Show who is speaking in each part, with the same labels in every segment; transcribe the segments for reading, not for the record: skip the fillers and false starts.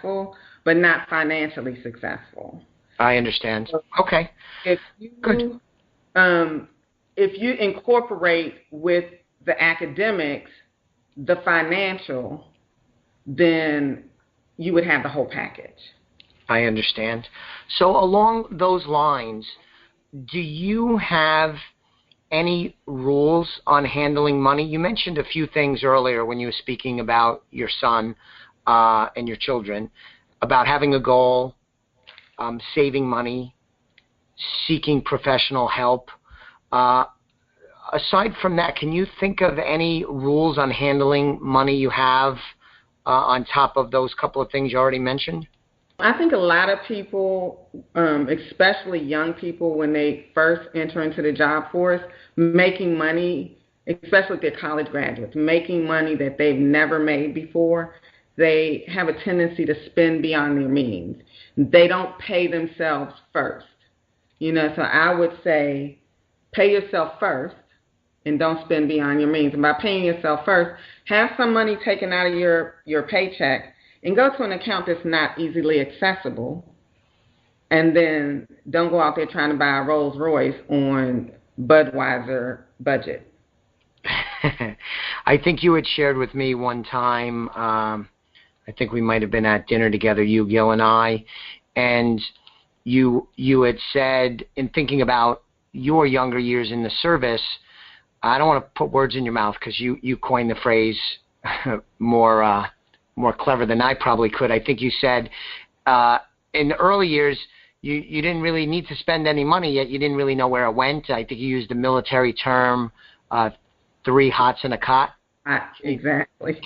Speaker 1: successful, but not financially successful.
Speaker 2: I understand. Okay. Good.
Speaker 1: If you incorporate with the academics the financial, then you would have the whole package.
Speaker 2: I understand. So along those lines, do you have any rules on handling money? You mentioned a few things earlier when you were speaking about your son and your children, about having a goal, saving money, seeking professional help. Aside from that, can you think of any rules on handling money you have on top of those couple of things you already mentioned?
Speaker 1: I think a lot of people, especially young people, when they first enter into the job force, making money, especially if they're college graduates, making money that they've never made before, they have a tendency to spend beyond their means. They don't pay themselves first. So I would say pay yourself first and don't spend beyond your means. And by paying yourself first, have some money taken out of your paycheck and go to an account that's not easily accessible, and then don't go out there trying to buy a Rolls Royce on Budweiser budget.
Speaker 2: I think you had shared with me one time, I think we might have been at dinner together, you, Gil, and I, and you had said, in thinking about your younger years in the service, I don't want to put words in your mouth because you coined the phrase more clever than I probably could. I think you said in the early years you didn't really need to spend any money, yet you didn't really know where it went. I think you used the military term, 3 hots and a cot.
Speaker 1: Exactly.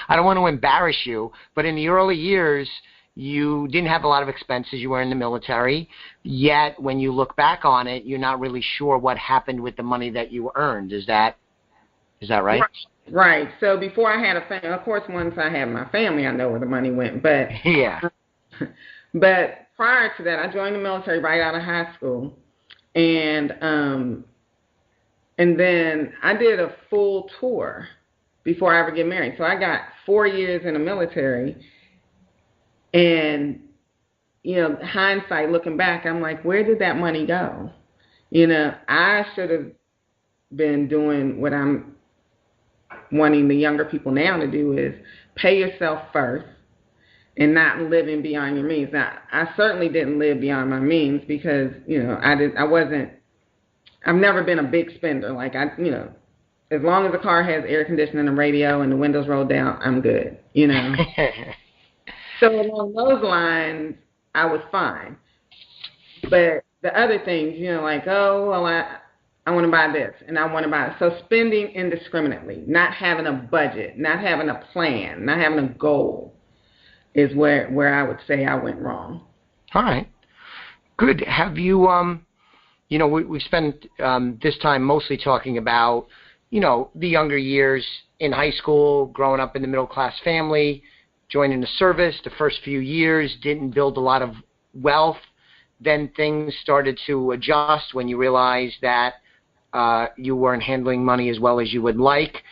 Speaker 2: I don't want to embarrass you, but in the early years you didn't have a lot of expenses. You were in the military, yet when you look back on it, you're not really sure what happened with the money that you earned. Is that right?
Speaker 1: Right. So before I had a family, of course, once I had my family, I know where the money went. But
Speaker 2: yeah.
Speaker 1: But prior to that, I joined the military right out of high school, and then I did a full tour before I ever get married. So I got 4 years in the military, and hindsight, looking back, I'm like, where did that money go? I should have been doing what I'm wanting the younger people now to do, is pay yourself first and not living beyond your means. Now, I certainly didn't live beyond my means because, I've never been a big spender. Like, as long as the car has air conditioning and radio and the windows rolled down, I'm good, So along those lines, I was fine. But the other things, I want to buy this and I want to buy it. So spending indiscriminately, not having a budget, not having a plan, not having a goal is where I would say I went wrong.
Speaker 2: All right. Good. Have you, we spent this time mostly talking about, the younger years in high school, growing up in the middle-class family, joining the service. The first few years didn't build a lot of wealth. Then things started to adjust when you realized that you weren't handling money as well as you would like.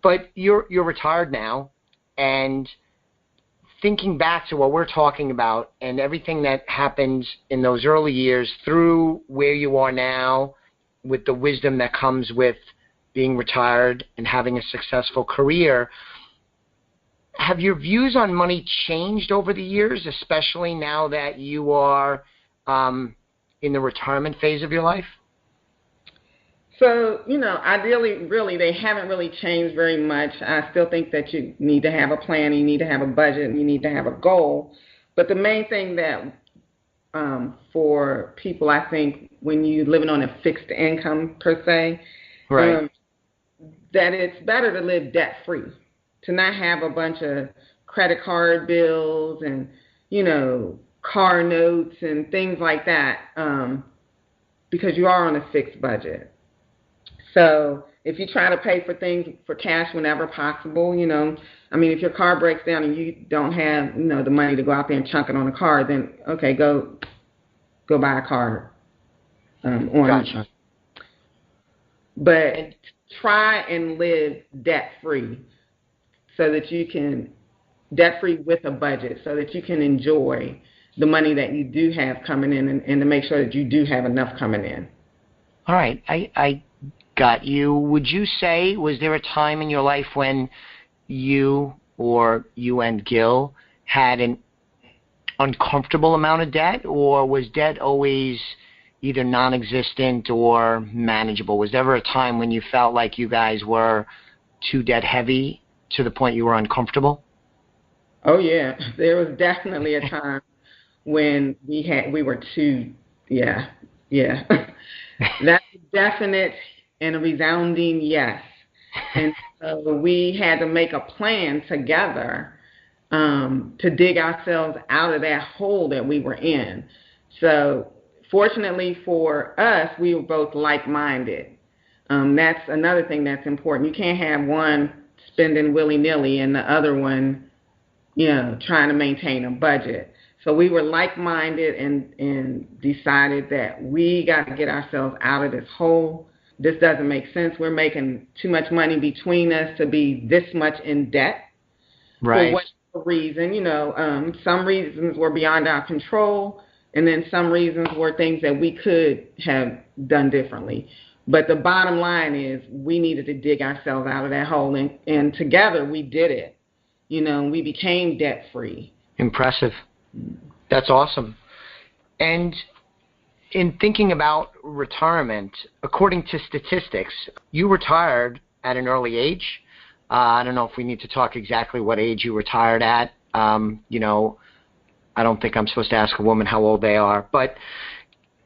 Speaker 2: But you're retired now, and thinking back to what we're talking about and everything that happened in those early years through where you are now, with the wisdom that comes with being retired and having a successful career, have your views on money changed over the years, especially now that you are in the retirement phase of your life?
Speaker 1: So, ideally, really, they haven't really changed very much. I still think that you need to have a plan, you need to have a budget, and you need to have a goal. But the main thing that for people, I think, when you're living on a fixed income per se,
Speaker 2: right,
Speaker 1: that it's better to live debt-free, to not have a bunch of credit card bills and, car notes and things like that, because you are on a fixed budget. So if you try to pay for things for cash whenever possible, if your car breaks down and you don't have, the money to go out there and chunk it on a car, then, okay, go buy a car.
Speaker 2: Gotcha.
Speaker 1: But try and live debt-free so that you can debt-free with a budget so that you can enjoy the money that you do have coming in, and to make sure that you do have enough coming in.
Speaker 2: All right. I got you. Would you say, was there a time in your life when you or you and Gil had an uncomfortable amount of debt, or was debt always either non-existent or manageable? Was there ever a time when you felt like you guys were too debt heavy to the point you were uncomfortable?
Speaker 1: Oh yeah, there was definitely a time when we were too, yeah. That's a definite and a resounding yes. And so we had to make a plan together to dig ourselves out of that hole that we were in. So fortunately for us, we were both like-minded. That's another thing that's important. You can't have one spending willy-nilly and the other one, trying to maintain a budget. So we were like-minded and decided that we got to get ourselves out of this hole. This doesn't make sense. We're making too much money between us to be this much in debt.
Speaker 2: Right.
Speaker 1: For whatever reason, some reasons were beyond our control, and then some reasons were things that we could have done differently. But the bottom line is we needed to dig ourselves out of that hole, and together we did it. We became debt-free.
Speaker 2: Impressive. That's awesome. And in thinking about retirement, according to statistics, you retired at an early age. I don't know if we need to talk exactly what age you retired at. I don't think I'm supposed to ask a woman how old they are, but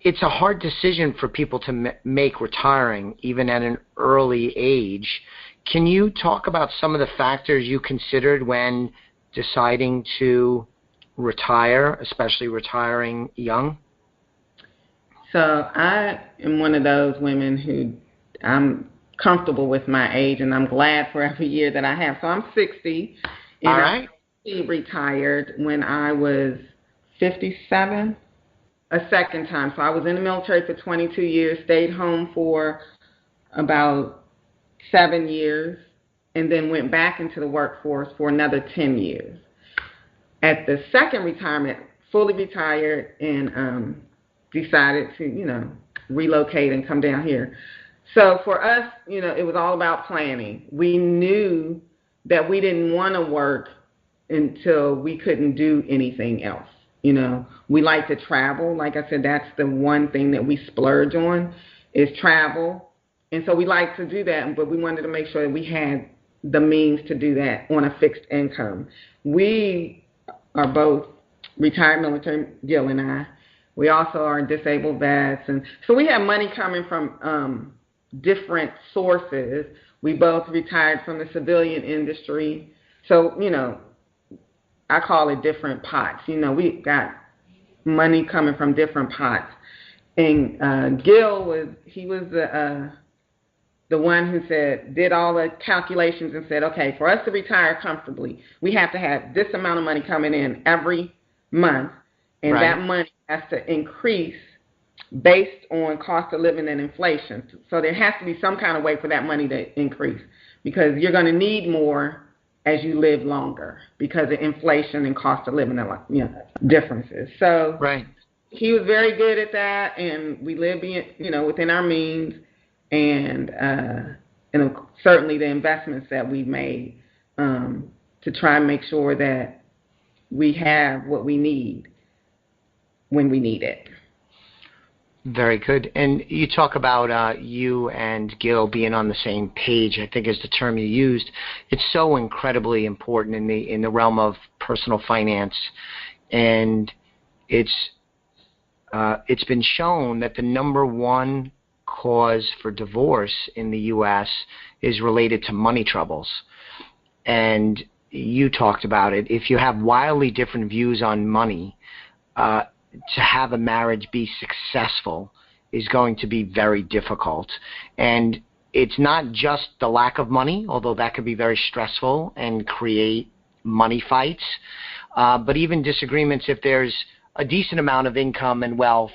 Speaker 2: it's a hard decision for people to make retiring, even at an early age. Can you talk about some of the factors you considered when deciding to retire, especially retiring young?
Speaker 1: So I am one of those women who I'm comfortable with my age, and I'm glad for every year that I have. So I'm 60, and
Speaker 2: all right.
Speaker 1: I retired when I was 57, a second time. So I was in the military for 22 years, stayed home for about 7 years, and then went back into the workforce for another 10 years. At the second retirement, fully retired and decided to, relocate and come down here. So for us, it was all about planning. We knew that we didn't want to work until we couldn't do anything else. We like to travel. Like I said, that's the one thing that we splurge on is travel. And so we like to do that, but we wanted to make sure that we had the means to do that on a fixed income. We are both retired military, Gil and I. We also are disabled vets. And so we have money coming from different sources. We both retired from the civilian industry. So, I call it different pots. We got money coming from different pots. And Gil was the one who did all the calculations and said, okay, for us to retire comfortably, we have to have this amount of money coming in every month, and
Speaker 2: right.
Speaker 1: That money has to increase based on cost of living and inflation. So there has to be some kind of way for that money to increase, because you're going to need more as you live longer because of inflation and cost of living differences. So
Speaker 2: right.
Speaker 1: He was very good at that, and we lived within our means. And certainly the investments that we've made to try and make sure that we have what we need when we need it.
Speaker 2: Very good. And you talk about you and Gil being on the same page, I think is the term you used. It's so incredibly important in the realm of personal finance. And it's been shown that the number one cause for divorce in the U.S. is related to money troubles. And you talked about it. If you have wildly different views on money, to have a marriage be successful is going to be very difficult. And it's not just the lack of money, although that could be very stressful and create money fights, but even disagreements if there's a decent amount of income and wealth.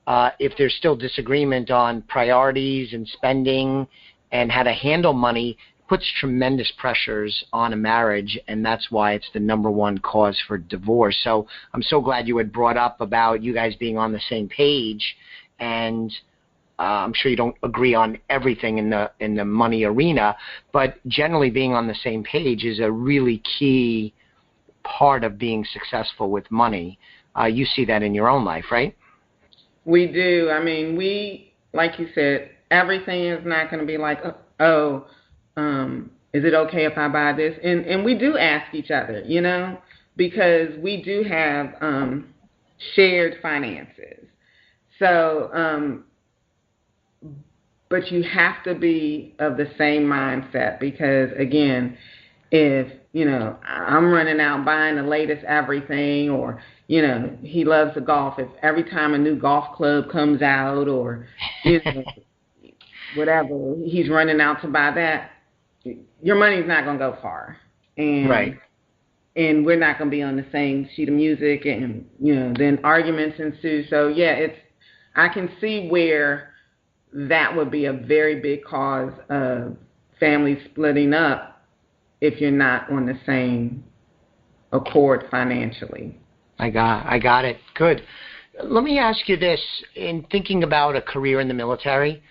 Speaker 2: If there's still disagreement on priorities and spending and how to handle money, it puts tremendous pressures on a marriage, and that's why it's the number one cause for divorce. So I'm so glad you had brought up about you guys being on the same page, and I'm sure you don't agree on everything in the money arena, but generally being on the same page is a really key part of being successful with money. You see that in your own life, right?
Speaker 1: We do. I mean, like you said, everything is not going to be like, is it okay if I buy this? And we do ask each other, because we do have shared finances. So, but you have to be of the same mindset because, again, if, I'm running out buying the latest everything, or, he loves the golf. If every time a new golf club comes out, or, whatever, he's running out to buy that, your money's not going to go far. And,
Speaker 2: right.
Speaker 1: And we're not going to be on the same sheet of music, and, then arguments ensue. So, yeah, I can see where that would be a very big cause of families splitting up if you're not on the same accord financially.
Speaker 2: I got it. Good. Let me ask you this. In thinking about a career in the military,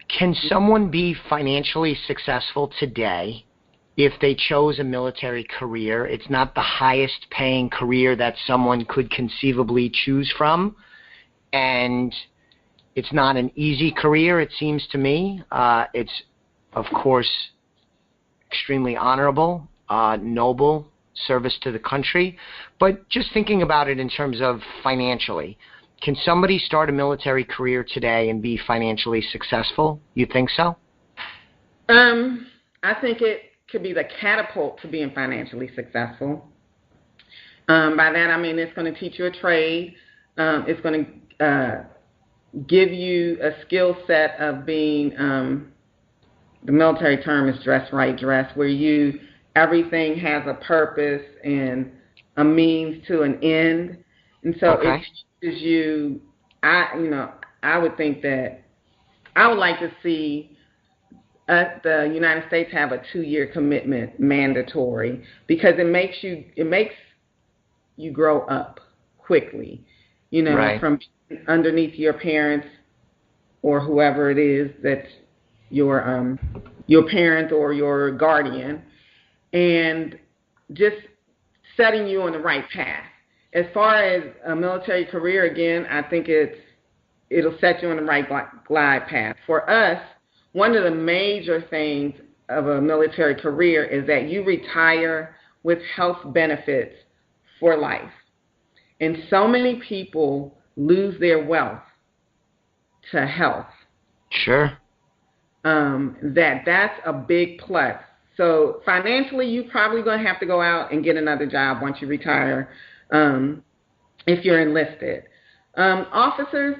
Speaker 2: can someone be financially successful today if they chose a military career? It's not the highest paying career that someone could conceivably choose from, and it's not an easy career, it seems to me. It's, of course, extremely honorable, noble, service to the country. But just thinking about it in terms of financially, can somebody start a military career today and be financially successful? You think so?
Speaker 1: I think it could be the catapult to being financially successful. By that, I mean it's going to teach you a trade. It's going to give you a skill set of being, the military term is dress right dress, where everything has a purpose and a means to an end. And so it teaches you, I would think that I would like to see the United States have a 2-year commitment mandatory, because it makes you grow up quickly,
Speaker 2: right.
Speaker 1: from underneath your parents or whoever it is that's your parent or your guardian, and just setting you on the right path. As far as a military career, again, I think it'll set you on the right glide path. For us, one of the major things of a military career is that you retire with health benefits for life. And so many people lose their wealth to health.
Speaker 2: Sure.
Speaker 1: That's a big plus. So financially, you're probably going to have to go out and get another job once you retire, if you're enlisted. Officers,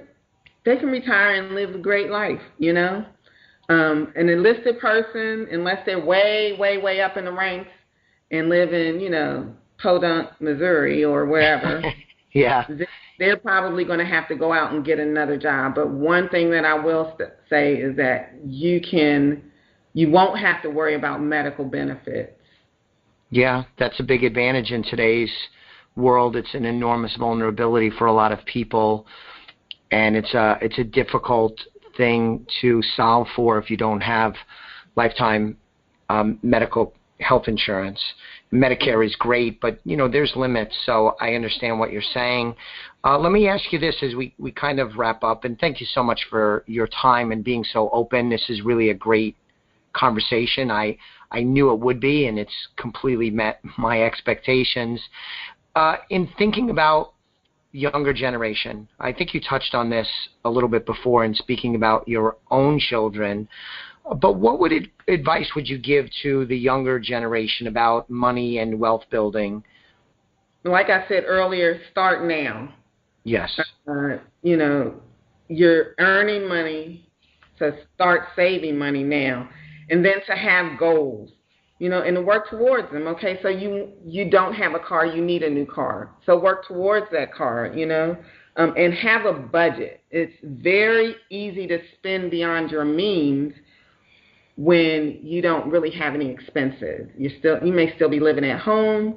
Speaker 1: they can retire and live a great life, An enlisted person, unless they're way, way, way up in the ranks and live in, Podunk, Missouri or wherever,
Speaker 2: yeah,
Speaker 1: they're probably going to have to go out and get another job. But one thing that I will say is that you won't have to worry about medical benefits.
Speaker 2: Yeah, that's a big advantage in today's world. It's an enormous vulnerability for a lot of people, and it's a difficult thing to solve for if you don't have lifetime medical health insurance. Medicare is great, but there's limits, so I understand what you're saying. Let me ask you this as we kind of wrap up, and thank you so much for your time and being so open. This is really a great conversation. I knew it would be, and it's completely met my expectations. In thinking about younger generation, I think you touched on this a little bit before in speaking about your own children, but what advice would you give to the younger generation about money and wealth building?
Speaker 1: Like I said earlier, start now.
Speaker 2: Yes.
Speaker 1: You're earning money, so start saving money now. And then to have goals, and to work towards them. Okay, so you don't have a car, you need a new car. So work towards that car, and have a budget. It's very easy to spend beyond your means when you don't really have any expenses. You may still be living at home,